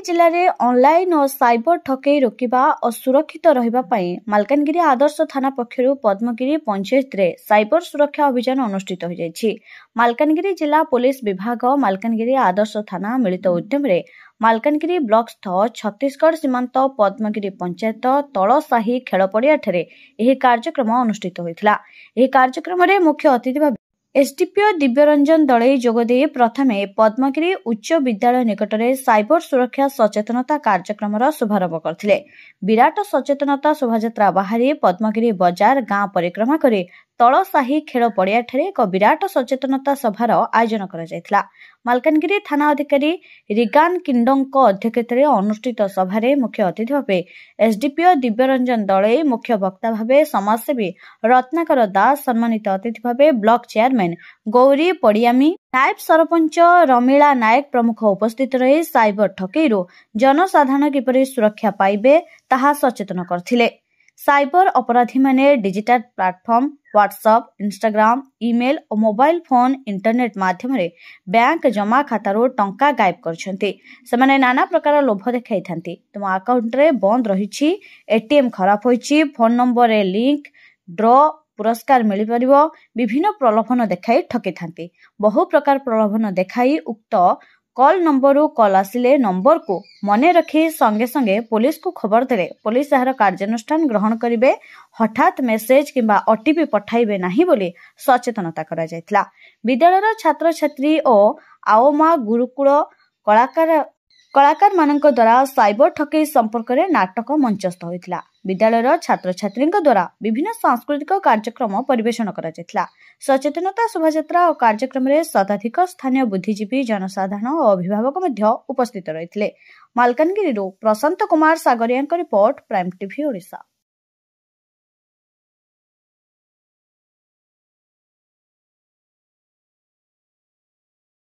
जिले में ऑनलाइन और साइबर ठकई रोकवा और सुरक्षित रही मालकानगिरी आदर्श थाना पक्षर पद्मगिरी पंचायत रे साइबर सुरक्षा अभियान अनुष्ठित हो जायछि। मालकानगिरी जिला पुलिस विभाग मालकानगिरी आदर्श थाना मिलित उद्यम रे मालकानगिरी ब्लॉक स्थ छत्तीसगढ़ सीमांत पद्मगिरी पंचायत तलसाही खेल पड़िया कार्यक्रम अनुष्ठित होता। कार्यक्रम में मुख्य अतिथि भाव एसडीपीओ दिव्यरंजन दलई जोगदे प्रथमे पद्मगिरी उच्च विद्यालय निकट में साइबर सुरक्षा सचेतनता कार्यक्रम शुभारंभ करथिले। विराट सचेतनता शोभायात्रा बाहरी पद्मगिरी बजार गांव परिक्रमा करे तलसाही खेल पड़िया एक विराट सचेतनता सभार आयोजन करा। मालकानगिरी थाना अधिकारी रिगान किंडों अध्यक्षतार अनुष्ठित सभारे मुख्य अतिथि भाव एसडीपीओ दिव्यरंजन दलई, मुख्य वक्ता भाव समाजसेवी रत्नाकर दास, सम्मानित अतिथि भाव ब्लॉक चेयरमैन गौरी पड़ियामी, नायब सरपंच रमीला नायक प्रमुख उपस्थित रही साइबर ठकईरू जनसाधारण किपरि सुरक्षा पाइबे ताहा सचेतन करथिले। साइबर अपराधी माने digital platform WhatsApp, Instagram, email और मोबाइल फोन इंटरनेट माध्यम रे बैंक जमा खातारू टंका गायब करछन्ती। सेमाने नाना प्रकार लोभ देखाई थांती। तुम अकाउंट रे बंद रहिछि, एटीएम खराब होइछि, फोन नंबर रे लिंक, ड्रॉ, पुरस्कार मिली परिबो, विभिन्न प्रलोभन देखाई ठकी थांती। बहु प्रकार प्रलोभन देखाई उक्त कॉल नंबर कॉल आसिले नंबर को मने रखी संगे संगे पुलिस को खबर देले पुलिस यार कार्यानुष्ठान ग्रहण करिवे। हठात मेसेज किंबा ओटीपी पठाइबे नाही बोली सचेतनता करा जायतला। विद्यालयर छात्र छात्री और आओमा गुरुकुल कलाकार मानक द्वारा साइबर ठकई संपर्क में नाटक मंचस्थ होइतला। विद्यालयर छात्र छात्री द्वारा विभिन्न सांस्कृतिक कार्यक्रम परिवेषण करा जायतला। सचेतनता शोभायात्रा और कार्यक्रम में शताधिक स्थानीय बुद्धिजीवी, जनसाधारण और अभिभावक मध्य उपस्थित रहिथिले। Malkangiri Prashant Kumar Sagaria report, prime TV Odisha.